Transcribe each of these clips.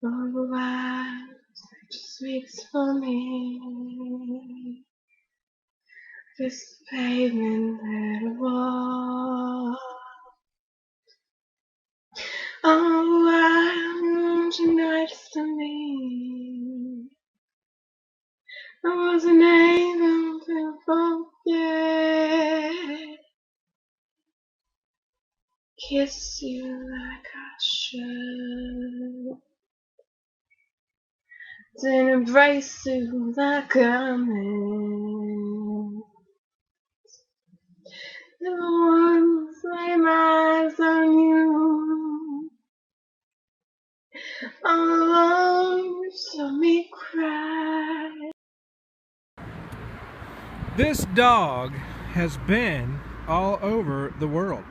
All the while, just waits for me. This pavement that I walk. All the while, she nice to me. I wasn't able to forget. Kiss you like I should. To embrace you like I'm meant. The ones lay my eyes on you. All alone, you saw me cry. This dog has been all over the world.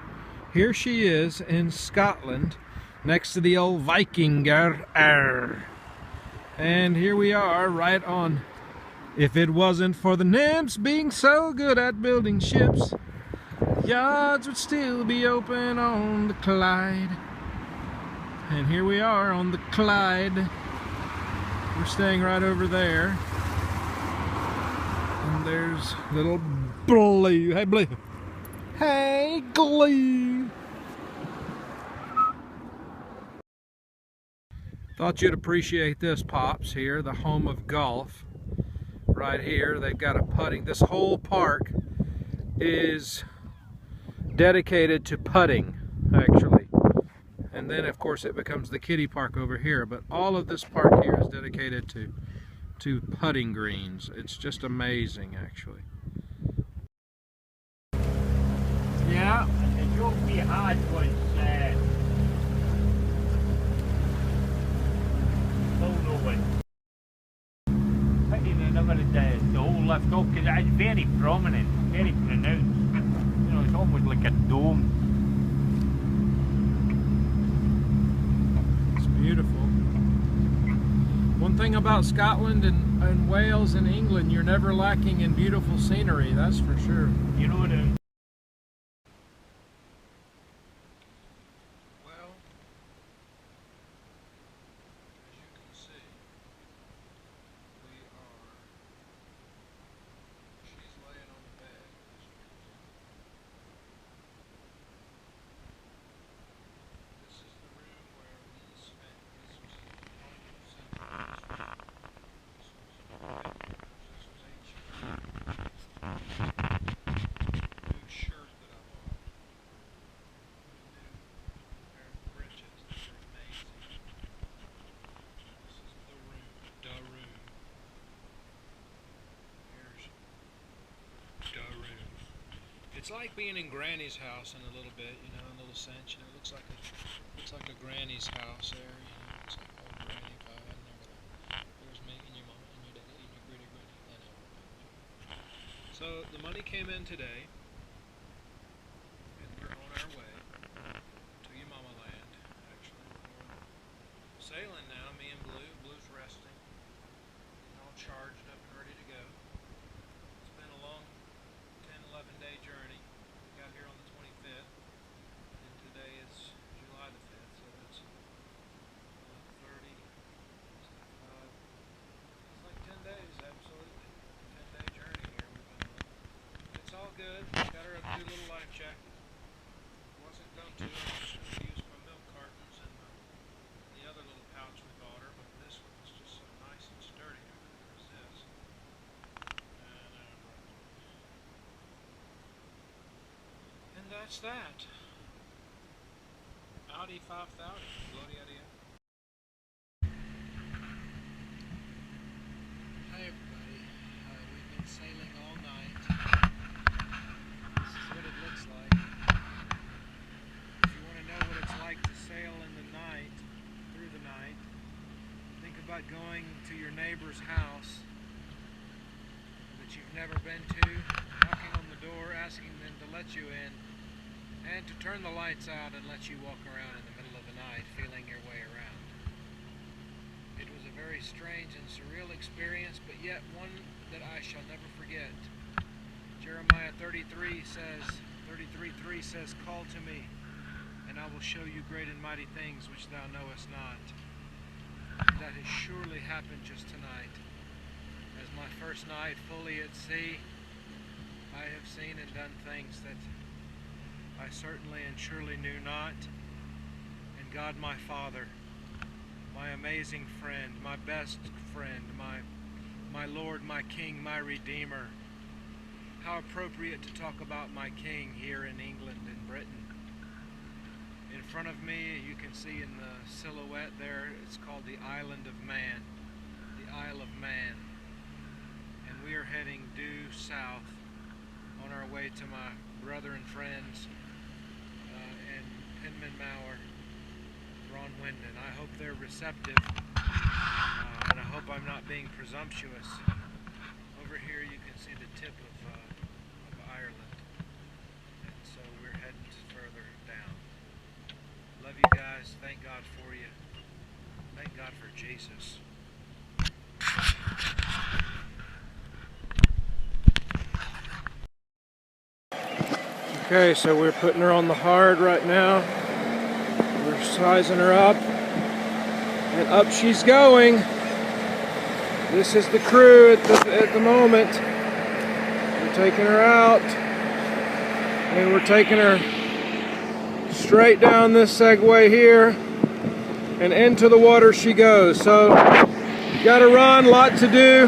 Here she is in Scotland, next to the old Vikinger. And here we are, right on. If it wasn't for the nymphs being so good at building ships, yards would still be open on the Clyde. And here we are on the Clyde. We're staying right over there. And there's little Blue. Hey, Blue. Hey, Glue. Thought you'd appreciate this, Pops, here, the home of golf. Right here, they've got a putting. This whole park is dedicated to putting, actually. And then, of course, it becomes the kiddie park over here. But all of this park here is dedicated to putting greens. It's just amazing, actually. Yeah. It won't be hard once putting another the whole lift up, because it's very prominent, very pronounced. You know, it's almost like a dome. It's beautiful. One thing about Scotland and Wales and England, you're never lacking in beautiful scenery, that's for sure. You know what I mean? Well, as you can see, she's laying on the bed. This is the room where we spent new shirt that I bought. New pair of breeches that are amazing. This is the room, Here's the room. It's like being in Granny's house in a little bit, you know, in a little sense. You know, it looks like a Granny's house there. You know, it looks like old Granny pie and everything. There's me and your mama and your daddy and your gritty and everything. So the money came in today, and we're on our way to your mama land. Actually, we're sailing now. Me and Blue. Blue's resting, all charged up and ready to go. It's been a long 10-11 day journey. We got here on the 25th, and today is July the 5th, so it's 30, 65. It's like 10 days, absolutely. 10-day journey here we've been on. It's all good. Got her a new little life jacket. Wasn't going to. I was just going to use that's that. Audi 5000. Gloria a Dios. Hi everybody. We've been sailing all night. This is what it looks like. If you want to know what it's like to sail in the night, through the night, think about going to your neighbor's house that you've never been to, knocking on the door, asking them to let you in, and to turn the lights out and let you walk around in the middle of the night, feeling your way around. It was a very strange and surreal experience, but yet one that I shall never forget. Jeremiah 33:3 says, "Call to me, and I will show you great and mighty things which thou knowest not." And that has surely happened just tonight. As my first night fully at sea, I have seen and done things that I certainly and surely knew not. And God my Father, my amazing friend, my best friend, my Lord, my King, my Redeemer. How appropriate to talk about my King here in England and Britain. In front of me, you can see in the silhouette there, it's called the Island of Man, the Isle of Man. And we are heading due south on our way to my brother and friends in Penman Mauer, Ron Wyndon. I hope they're receptive, and I hope I'm not being presumptuous. Over here you can see the tip of Ireland, and so we're heading further down. Love you guys. Thank God for you. Thank God for Jesus. Okay, so we're putting her on the hard right now. We're sizing her up, and up she's going. This is the crew at the moment. We're taking her out, and we're taking her straight down this segway here, and into the water she goes. So, gotta run, lot to do.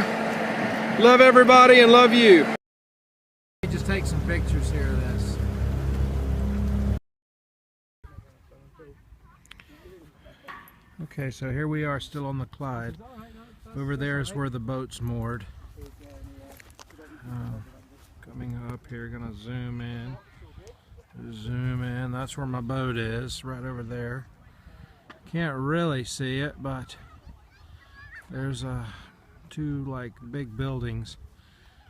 Love everybody and love you. Just take some pictures here of this. Okay, so here we are still on the Clyde. Over there is where the boat's moored. Coming up here, gonna zoom in. Zoom in, that's where my boat is, right over there. Can't really see it, but there's two like big buildings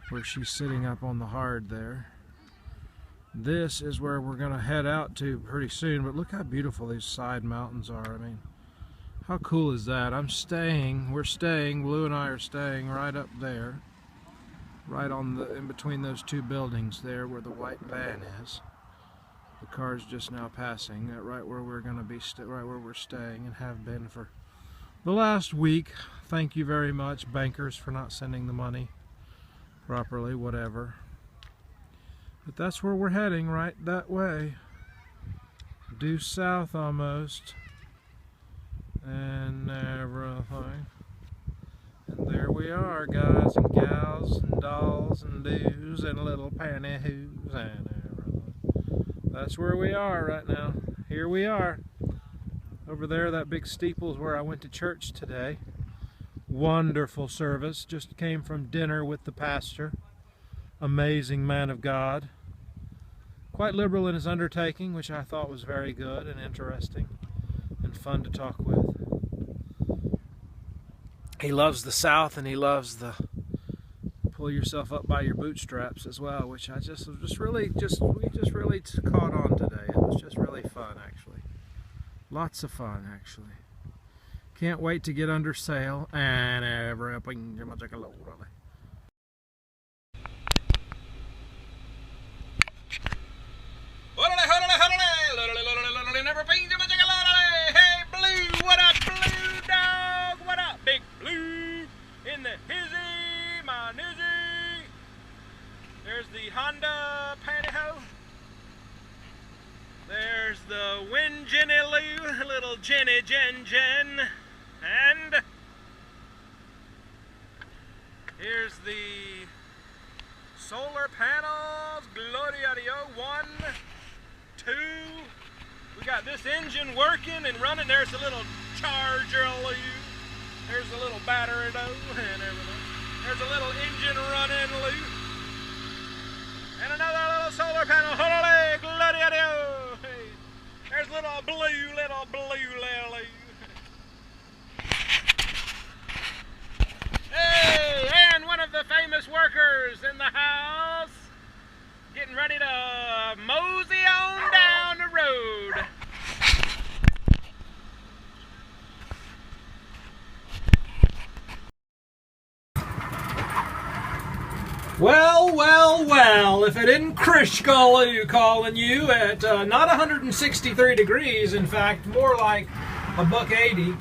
where she's sitting up on the hard there. This is where we're gonna head out to pretty soon, but look how beautiful these side mountains are. I mean, how cool is that? We're staying, Blue and I are staying right up there, right on in between those two buildings there where the white van is. The car's just now passing, right where we're going to be, right where we're staying and have been for the last week. Thank you very much, bankers, for not sending the money properly, whatever. But that's where we're heading, right that way. Due south almost. And everything. And there we are, guys and gals and dolls and doos and little pantyhose and everything. That's where we are right now. Here we are. Over there, that big steeple is where I went to church today. Wonderful service. Just came from dinner with the pastor. Amazing man of God. Quite liberal in his undertaking, which I thought was very good and interesting and fun to talk with. He loves the South, and he loves the pull yourself up by your bootstraps as well, which we just really caught on today. It was just really fun, actually. Lots of fun, actually. Can't wait to get under sail and everything. Hey, Blue, what up, Blue dog? What up, Big Blue? In the hizzy, my nizzy. There's the Honda pantyhose. There's the Win Jenny Lou, little Jenny Jen. And here's the solar panels, Gloria Dio 1. two. We got this engine working and running. There's a little charger loop. There's a little battery though and everything. There's a little engine running loop. And another little solar panel. Holy glory. Hey, there's little blue Lily. Hey, and one of the famous workers in the house getting ready to mosey on down the road. Well, if it isn't Krishkalu calling you at not 163 degrees, in fact, more like a $180,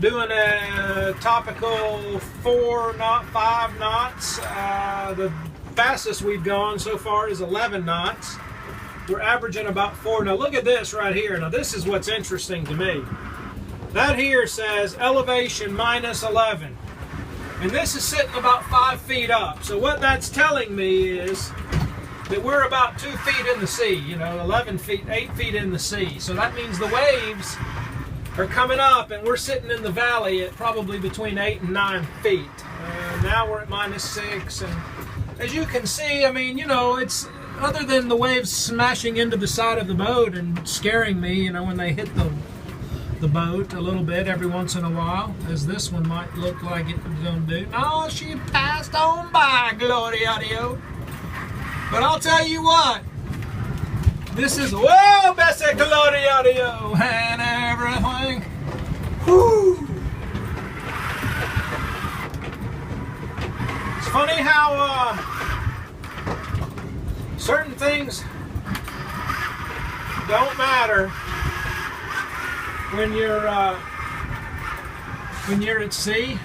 doing a topical 5 knots. The fastest we've gone so far is 11 knots. We're averaging about 4. Now look at this right here. Now this is what's interesting to me. That here says elevation minus 11. And this is sitting about 5 feet up. So what that's telling me is that we're about 2 feet in the sea, 11 feet, 8 feet in the sea. So that means the waves are coming up and we're sitting in the valley at probably between 8 and 9 feet. Now we're at minus 6. And as you can see, I mean, it's other than the waves smashing into the side of the boat and scaring me, when they hit the boat a little bit every once in a while, as this one might look like it was going to do. No, she passed on by, Gloria Dio. But I'll tell you what, this is, whoa, Bessie Gloria Dio, and everything. Whew. It's funny how certain things don't matter when you're at sea.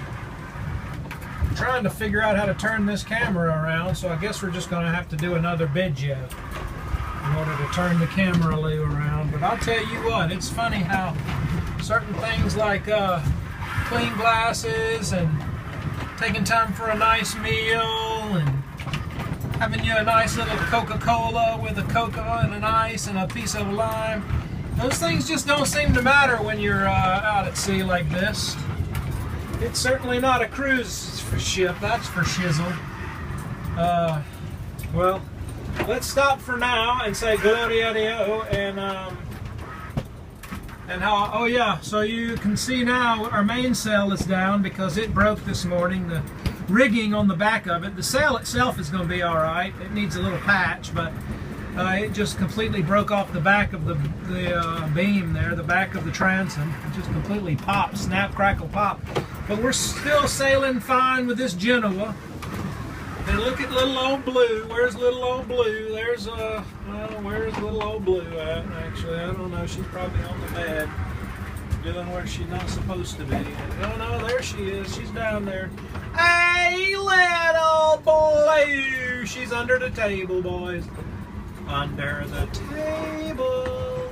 I'm trying to figure out how to turn this camera around, so I guess we're just going to have to do another video in order to turn the camera around. But I'll tell you what, it's funny how certain things like clean glasses and taking time for a nice meal and having you a nice little Coca-Cola with a cocoa and an ice and a piece of lime, those things just don't seem to matter when you're out at sea like this. It's certainly not a cruise ship, that's for shizzle. Well, let's stop for now and say Gloria Dio and how, oh yeah, so you can see now our mainsail is down because it broke this morning. The rigging on the back of it, the sail itself is going to be alright. It needs a little patch, but it just completely broke off the back of the beam there, the back of the transom. It just completely popped, snap, crackle, pop. But we're still sailing fine with this Genoa. And look at little old Blue. Where's little old Blue? There's where's little old Blue at? Actually, I don't know. She's probably on the bed, doing where she's not supposed to be. Oh no, there she is. She's down there. Hey, little Blue. She's under the table, boys. Under the table.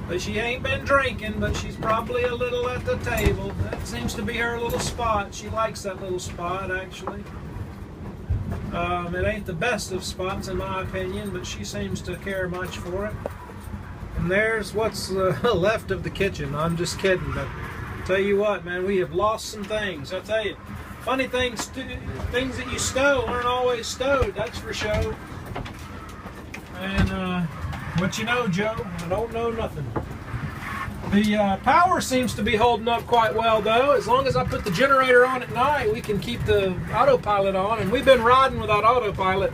But she ain't been drinking, but she's probably a little at the table. That seems to be her little spot. She likes that little spot, actually. It ain't the best of spots, in my opinion, but she seems to care much for it. And there's what's left of the kitchen. I'm just kidding, but I'll tell you what, man, we have lost some things. I'll tell you, funny things, things that you stow aren't always stowed, that's for sure. And what you know, Joe? I don't know nothing. The power seems to be holding up quite well, though. As long as I put the generator on at night, we can keep the autopilot on. And we've been riding without autopilot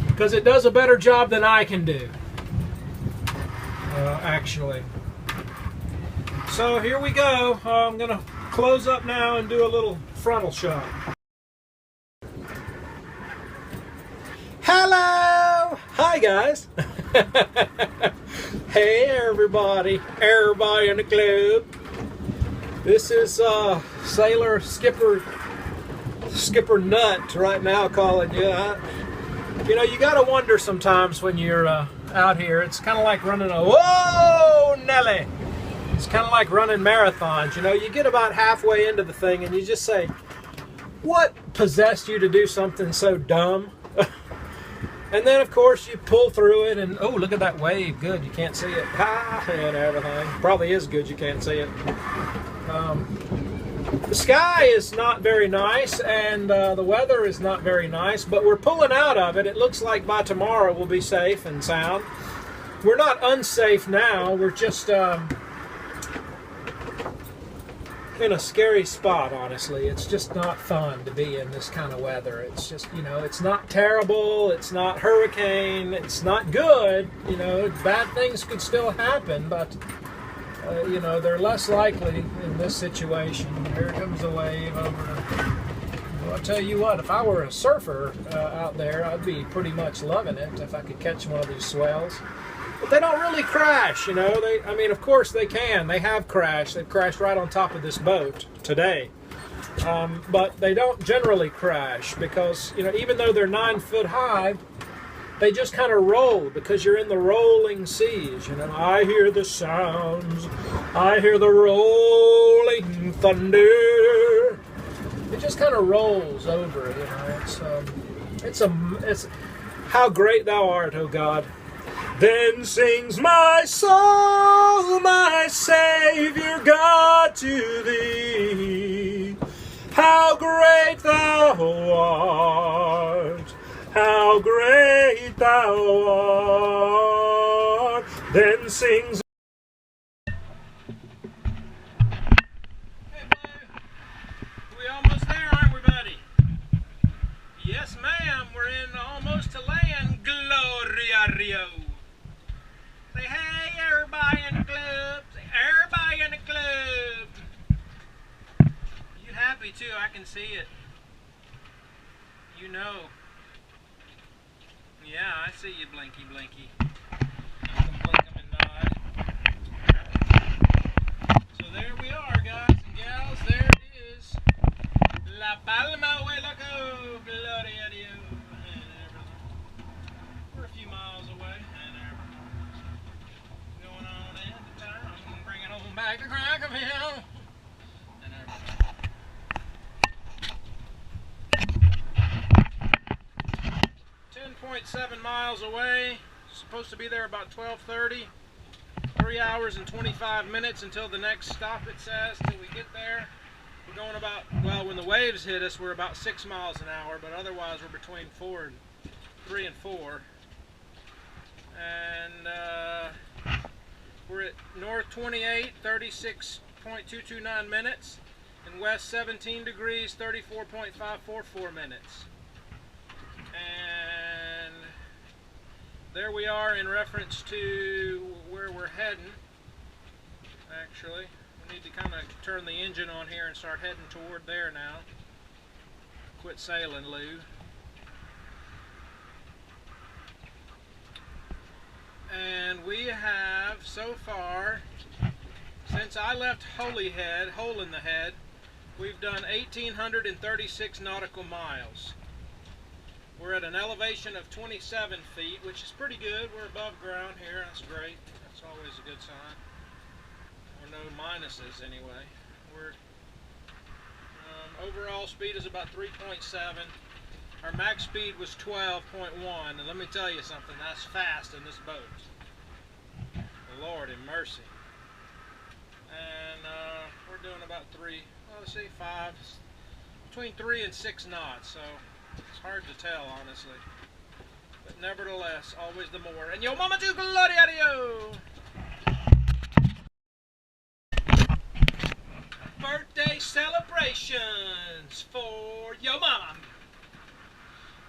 because it does a better job than I can do, actually. So here we go. I'm going to close up now and do a little frontal shot. Hello! Hi, guys. Hey, everybody in the club. This is Sailor Skipper Nut right now calling you. You know, you gotta wonder sometimes when you're out here. It's kind of like running a, whoa, Nelly! It's kind of like running marathons. You know, you get about halfway into the thing and you just say, what possessed you to do something so dumb? And then, of course, you pull through it, and oh, look at that wave. Good, you can't see it. Ah, and everything. Probably is good, you can't see it. The sky is not very nice, and the weather is not very nice, but we're pulling out of it. It looks like by tomorrow we'll be safe and sound. We're not unsafe now. We're just in a scary spot, honestly. It's just not fun to be in this kind of weather. It's just, you know, it's not terrible, it's not hurricane, it's not good, you know, bad things could still happen, but, you know, they're less likely in this situation. Here comes a wave over. Well, I'll tell you what, if I were a surfer out there, I'd be pretty much loving it if I could catch one of these swells. But they don't really crash, you know. I mean, of course they can. They have crashed. They've crashed right on top of this boat today. But they don't generally crash because, you know, even though they're 9 foot high, they just kind of roll because you're in the rolling seas, you know. I hear the sounds. I hear the rolling thunder. It just kind of rolls over, you know. It's how great thou art, O God. Then sings my soul, my Savior God, to thee. How great thou art, how great thou art. Then sings. Hey, Blue. We almost there, aren't we, buddy? Yes, ma'am. We're in almost to land. Gloria Rio. Say, hey, everybody in the club. Say, everybody in the club. You happy, too. I can see it. You know. Yeah, I see you, blinky, blinky. You can blink 'em and nod. So there we are, guys and gals. There it is. La Palma, way loco. Gloria Dios. We're a few miles away. Back to Crackerville. 10.7 miles away. Supposed to be there about 12:30. 3 hours and 25 minutes until the next stop, it says, till we get there. We're going about, well, when the waves hit us, we're about 6 miles an hour, but otherwise we're between 3 and 4. And we're at north 28, 36.229 minutes, and west 17 degrees, 34.544 minutes. And there we are in reference to where we're heading. Actually, we need to kind of turn the engine on here and start heading toward there now. Quit sailing, Lou. And we have, so far, since I left Holyhead, Hole in the Head, we've done 1,836 nautical miles. We're at an elevation of 27 feet, which is pretty good. We're above ground here. That's great. That's always a good sign. Or no minuses, anyway. We're overall speed is about 3.7. Our max speed was 12.1, and let me tell you something, that's fast in this boat. Lord in mercy. And we're doing about between 3 and 6 knots, so it's hard to tell, honestly. But nevertheless, always the more. And yo mama too, Gloria Dio! Birthday celebrations for yo mama.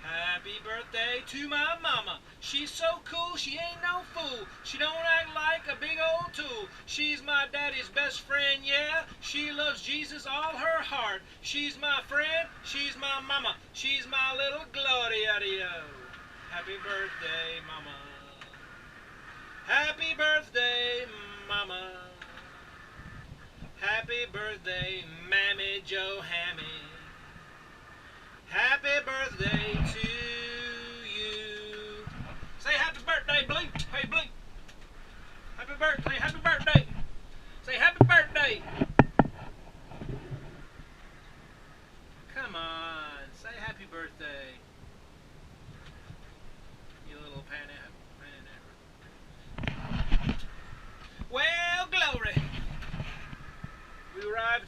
Happy birthday to my mama. She's so cool, she ain't no fool. She don't act like a big old tool. She's my daddy's best friend, yeah. She loves Jesus all her heart. She's my friend, she's my mama. She's my little Gloria Dio. Happy birthday, mama. Happy birthday, mama. Happy birthday, Mammy Joe Hammy. Happy birthday to you. Say happy birthday, Blink. Hey, Blink. Happy birthday, happy birthday. Say happy birthday. Come on, say happy birthday.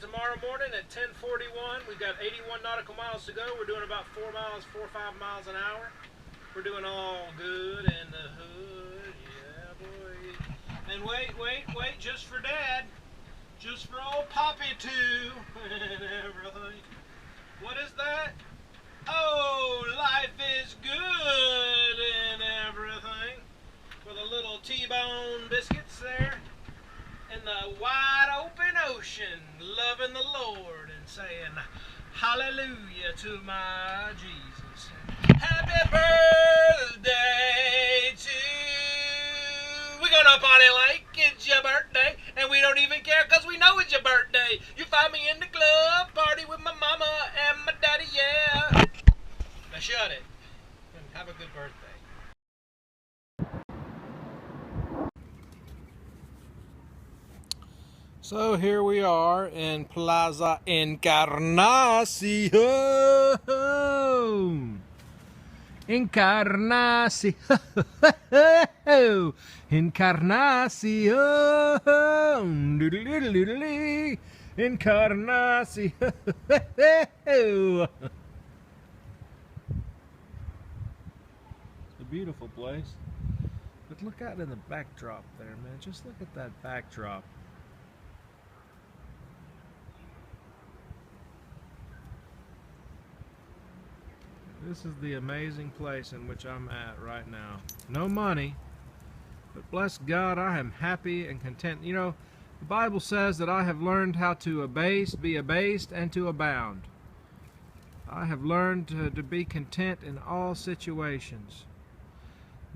tomorrow morning at 10:41. We've got 81 nautical miles to go. We're doing about 4 or 5 miles an hour. We're doing all good in the hood. Yeah, boy. And wait, just for Dad. Just for old Poppy, too. And everything. What is that? Oh, life is good and everything. With a little T-bone biscuits there. In the wide open ocean, loving the Lord and saying, hallelujah to my Jesus. Happy birthday to you. We're going up on it like it's your birthday, and we don't even care because we know it's your birthday. You find me in the club, party with my mama and my daddy, yeah. Now shut it and have a good birthday. So here we are in Plaza Encarnacion. Encarnacion. Encarnacion. Doodle-doodle-doodle-dee. Encarnacion. It's a beautiful place. But look out in the backdrop there, man. Just look at that backdrop. This is the amazing place in which I'm at right now. No money, but bless God, I am happy and content. You know, the Bible says that I have learned how to be abased, and to abound. I have learned to be content in all situations.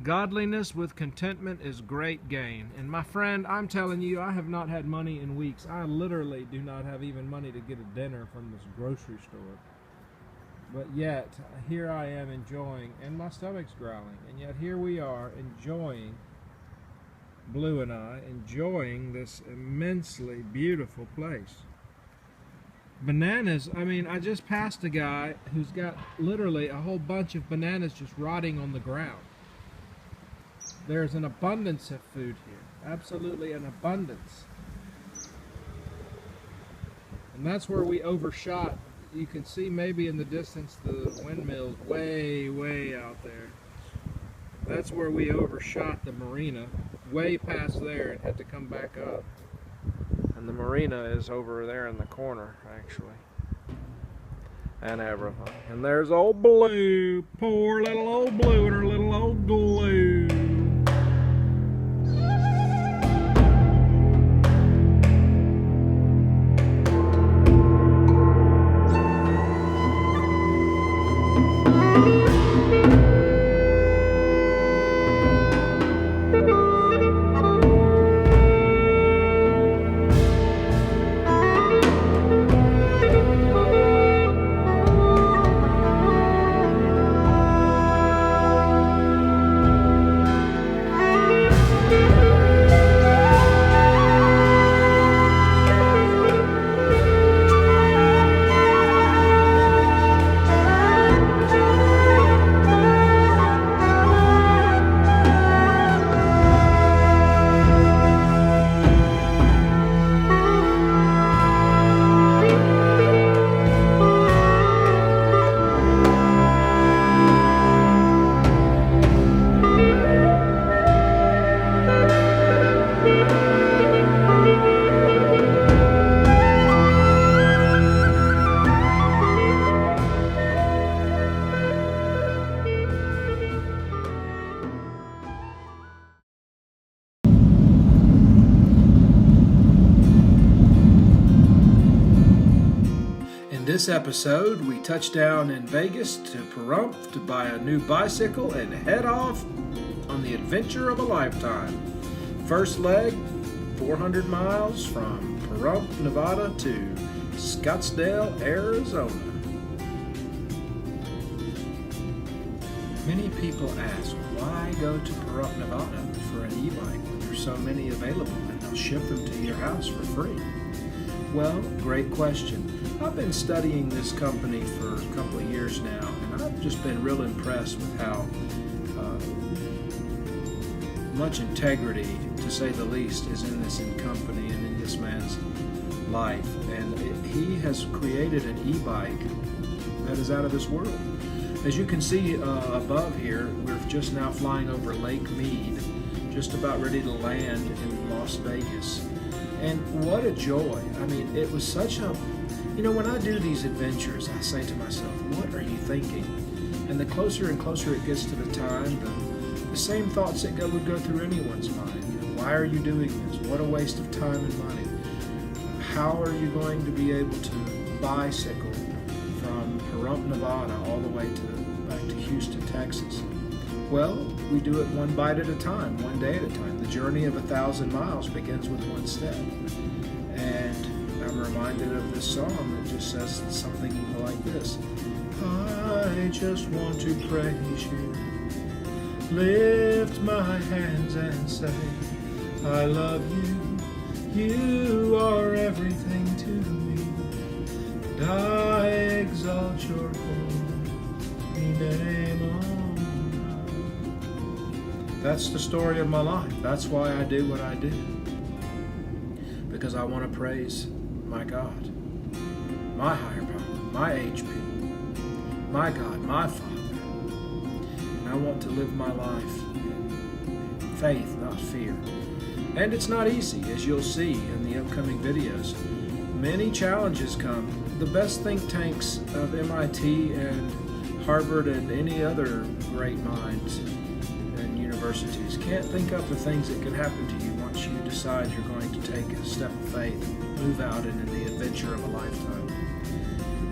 Godliness with contentment is great gain. And my friend, I'm telling you, I have not had money in weeks. I literally do not have even money to get a dinner from this grocery store. But yet, here I am enjoying, and my stomach's growling, and yet here we are enjoying, Blue and I, enjoying this immensely beautiful place. Bananas, I mean, I just passed a guy who's got literally a whole bunch of bananas just rotting on the ground. There's an abundance of food here, absolutely an abundance. And that's where we overshot. You can see maybe in the distance the windmills way out there. That's where we overshot the marina, way past there, and had to come back up. And the marina is over there in the corner, actually. And everything. And there's old Blue, poor little old Blue and her little old glue. This episode, we touch down in Vegas to Pahrump to buy a new bicycle and head off on the adventure of a lifetime. First leg, 400 miles from Pahrump, Nevada to Scottsdale, Arizona. Many people ask, why go to Pahrump, Nevada for an e-bike when there's so many available and they'll ship them to your house for free? Well, great question. I've been studying this company for a couple of years now, and I've just been real impressed with how much integrity, to say the least, is in this company and in this man's life. And he has created an e-bike that is out of this world. As you can see above here, we're just now flying over Lake Mead, just about ready to land in Las Vegas. And what a joy. I mean, it was such a, you know, when I do these adventures, I say to myself, what are you thinking? And the closer and closer it gets to the time, the same thoughts that would go through anyone's mind. You know, why are you doing this? What a waste of time and money. How are you going to be able to bicycle from Pahrump, Nevada, all the way back to Houston, Texas? Well, we do it one bite at a time, one day at a time. The journey of 1,000 miles begins with one step. And I'm reminded of this song that just says something like this. I just want to praise you, lift my hands and say, I love you, you are everything to me, and I exalt your holy name on high. That's the story of my life. That's why I do what I do, because I want to praise my God, my higher power, my HP, my God, my Father. And I want to live my life in faith, not fear. And it's not easy, as you'll see in the upcoming videos. Many challenges come. The best think tanks of MIT and Harvard and any other great minds and universities can't think up the things that can happen to you once you decide you're going to take a step of faith, move out into the adventure of a lifetime.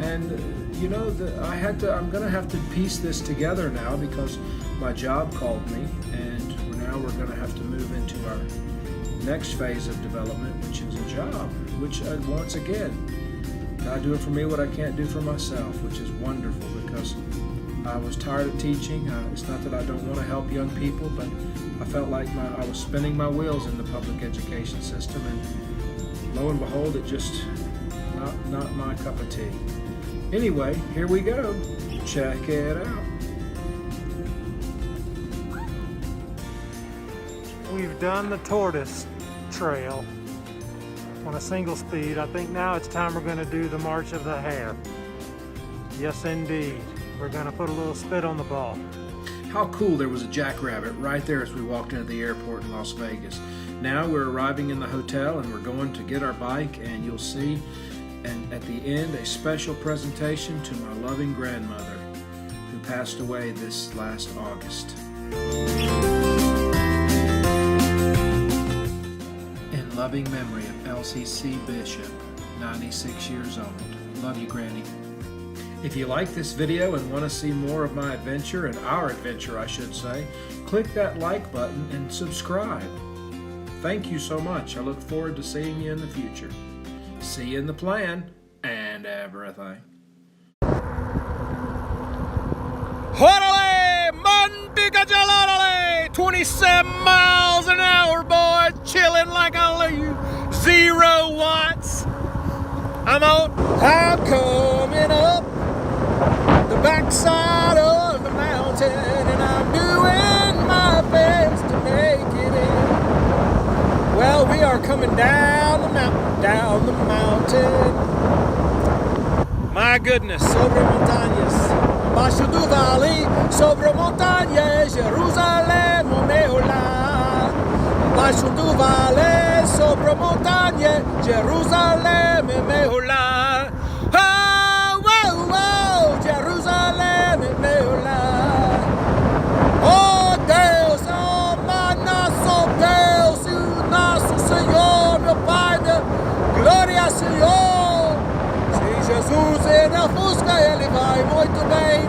And you know, I'm going to have to piece this together now because my job called me, and now we're going to have to move into our next phase of development, which is a job, which once again, God doing for me what I can't do for myself, which is wonderful because I was tired of teaching. It's not that I don't want to help young people, but I felt like I was spinning my wheels in the public education system, and lo and behold, it just not my cup of tea. Anyway, here we go. Check it out. We've done the tortoise trail on a single speed. I think now it's time we're going to do the march of the hare. Yes, indeed. We're going to put a little spit on the ball. How cool, there was a jackrabbit right there as we walked into the airport in Las Vegas. Now we're arriving in the hotel and we're going to get our bike, and you'll see, and at the end, a special presentation to my loving grandmother who passed away this last August. In loving memory of LCC Bishop, 96 years old. Love you, Granny. If you like this video and want to see more of my adventure, and our adventure I should say, click that like button and subscribe. Thank you so much. I look forward to seeing you in the future. See you in the plan and everything. Horale, Mandigajalale, 27 miles an hour, boy, chilling like a leaf, 0 watts. I'm coming up the backside of the mountain, and I'm doing my best to make it in. Well, we are coming down the mountain. My goodness, sobre montañas, baixo do vale, sobre montañas, Jerusalém, Momeolá. Baixo do vale, sobre montañas, Jerusalém, Momeolá. Oh, oh, oh, Jerusalém, Momeolá. Oh Deus, oh nosso Deus, nosso Senhor, meu Pai, glória, Senhor. Jesus na Fusca, ele vai muito bem,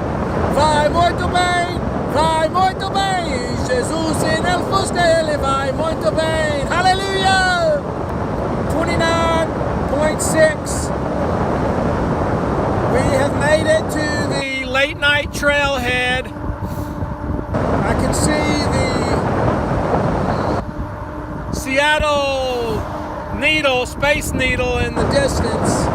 vai muito bem, vai muito bem. Jesus na Fusca, ele vai muito bem. Hallelujah! 29.6. We have made it to the late night trailhead. I can see the Seattle Needle, Space Needle in the distance.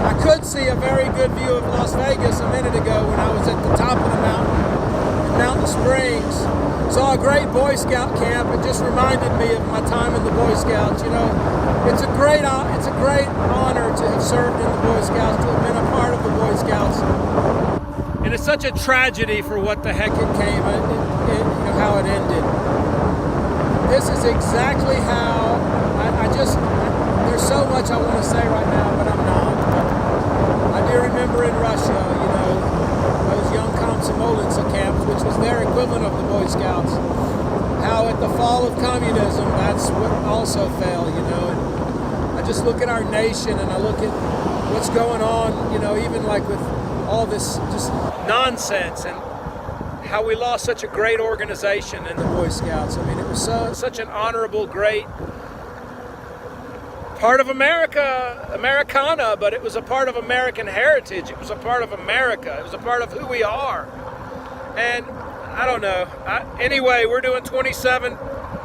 I could see a very good view of Las Vegas a minute ago when I was at the top of the mountain in Mountain Springs. Saw a great Boy Scout camp. It just reminded me of my time in the Boy Scouts. You know, it's a great honor to have served in the Boy Scouts, to have been a part of the Boy Scouts. And it's such a tragedy for what the heck it came, you know, how it ended. This is exactly how there's so much I want to say right now, but I'm not. I do remember in Russia, you know, those young Komsomolets camps, which was their equivalent of the Boy Scouts, how at the fall of communism, that's what also fell, you know. And I just look at our nation and I look at what's going on, you know, even like with all this just nonsense and how we lost such a great organization in the Boy Scouts. I mean, it was such an honorable, great part of America, Americana, but it was a part of American heritage. It was a part of America. It was a part of who we are. And I don't know. Anyway, we're doing 28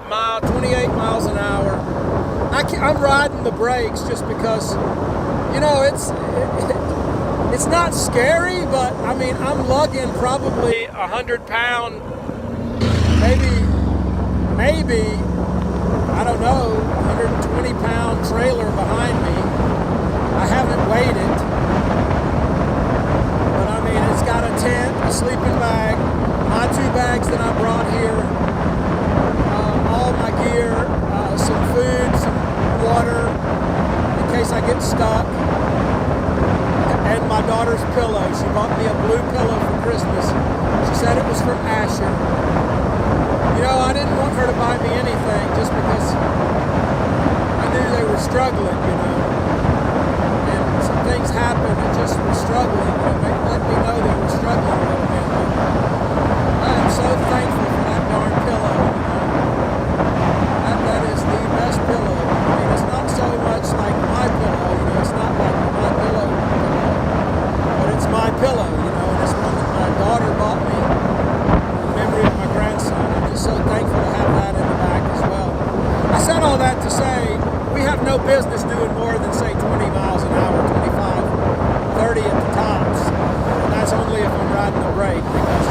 miles an hour. I'm riding the brakes just because, you know, it's not scary, but I mean, I'm lugging probably 100-pound, maybe, I don't know, 120-pound trailer behind me. I haven't weighed it, but I mean, it's got a tent, a sleeping bag, my 2 bags that I brought here, all my gear, some food, some water, in case I get stuck, and my daughter's pillow. She bought me a blue pillow for Christmas. She said it was from Asher. You know, I didn't want her to buy me anything just because I knew they were struggling, you know. And some things happened that just were struggling, you know, let me know they were struggling a little bit. But I am so thankful for that darn pillow, you know. That is the best pillow. I mean, it's not so much like my pillow, you know, it's not like my pillow, but it's my pillow, you know, and it's one that my daughter bought me in memory of my grandson. I'm just so thankful to have that in the back as well. I said all that to say we have no business doing more than, say, 20 miles an hour, 25, 30 at the tops. And that's only if I'm riding the brake, because,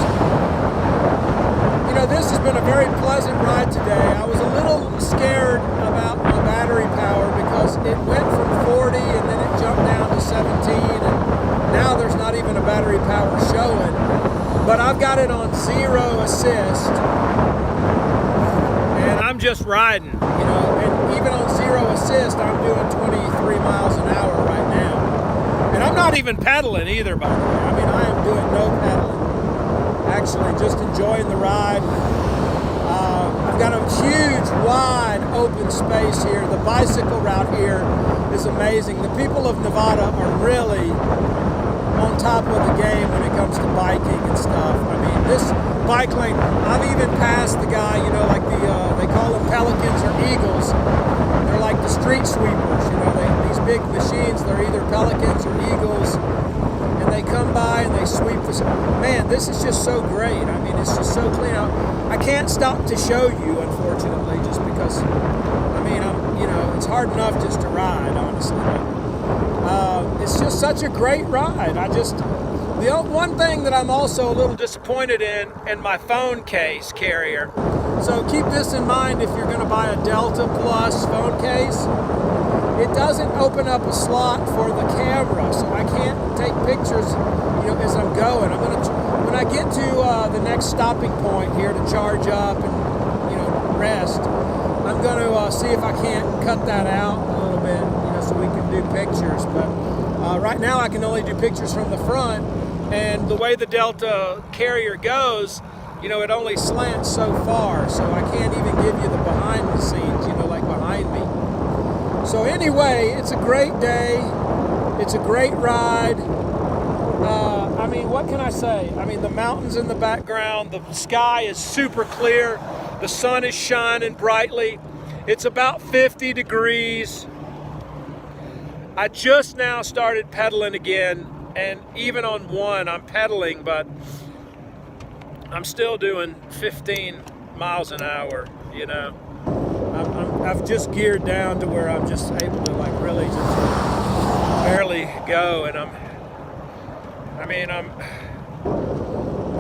you know, this has been a very pleasant ride today. I was a little scared about my battery power because it went from 40 and then it jumped down to 17, and now there's not even a battery power showing. But I've got it on 0 assist, and I'm just riding, you know, and even on 0 assist, I'm doing 23 miles an hour right now. And I'm not even pedaling either, by the way. I mean, I am doing no pedaling. Actually, just enjoying the ride. I've got a huge, wide, open space here. The bicycle route here is amazing. The people of Nevada are really on top of the game when it comes to biking and stuff. I mean, this bike lane, I've even passed the guy, you know, like they call them pelicans or eagles. They're like the street sweepers, you know, these big machines, they're either pelicans or eagles, and they come by and they sweep this. Man, this is just so great. I mean, it's just so clean out. I can't stop to show you, unfortunately, just because, I mean, you know, it's hard enough just to ride, honestly. It's just such a great ride. The one thing that I'm also a little disappointed in my phone case carrier. So keep this in mind if you're going to buy a Delta Plus phone case. It doesn't open up a slot for the camera, so I can't take pictures, you know, as I'm going. When I get to the next stopping point here to charge up and, you know, rest, I'm going to see if I can't cut that out a little bit, you know, so we can do pictures. But right now I can only do pictures from the front, and the way the Delta carrier goes, you know, it only slants so far, so I can't even give you the behind the scenes, you know, like behind me. So anyway, it's a great day. It's a great ride. I mean, what can I say? I mean, the mountains in the background, the sky is super clear, the sun is shining brightly. It's about 50 degrees. I just now started pedaling again, and even on one, I'm pedaling, but I'm still doing 15 miles an hour, you know. I've just geared down to where I'm just able to, like, really just barely go, and I'm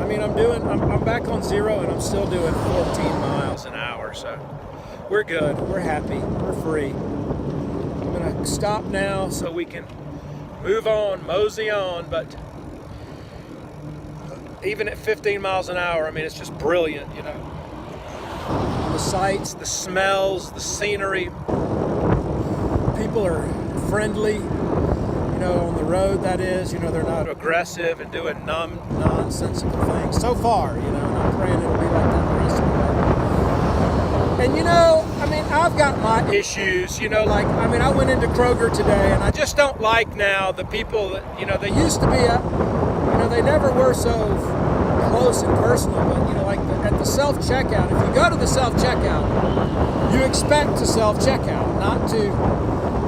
mean, I'm back on zero, and I'm still doing 14 miles an hour, so we're good. We're happy. We're free. I'm gonna stop now so we can move on, mosey on, but even at 15 miles an hour, I mean, it's just brilliant, you know. The sights, the smells, the scenery. People are friendly, you know, on the road, that is. You know, they're not aggressive and doing nonsensical things. So far, you know, and I'm praying it'll be like that the rest of the way. And, you know, I mean, I've got my issues, you know, like, I mean, I went into Kroger today, and I just don't like now the people that, you know, they used to be, you know, they never were so close and personal, but, you know, like at the self-checkout, if you go to the self-checkout, you expect to self-checkout, not to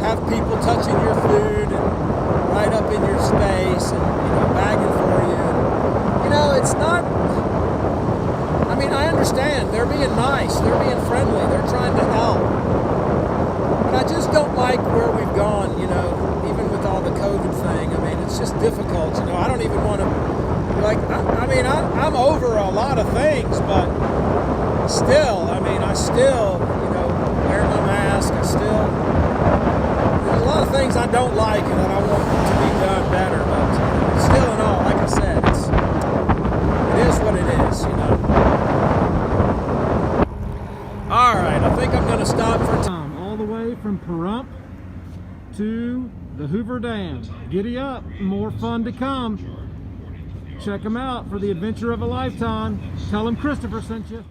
have people touching your food and right up in your space and, you know, bagging for you. And, you know, it's not, I mean, I understand. They're being nice. They're being friendly. They're trying to help. But I just don't like where we've gone, you know, even with all the COVID thing. I mean, it's just difficult, you know. I don't even want to, like, I mean, I'm over a lot of things, but still, I mean, I still, you know, wear my mask. I still, there's a lot of things I don't like and that I want to be done better, but still in all, like I said, it is what it is, you know. All right, I think I'm going to stop for time. All the way from Pahrump to the Hoover Dam. Giddy up, more fun to come. Check them out for the adventure of a lifetime. Tell them Christopher sent you.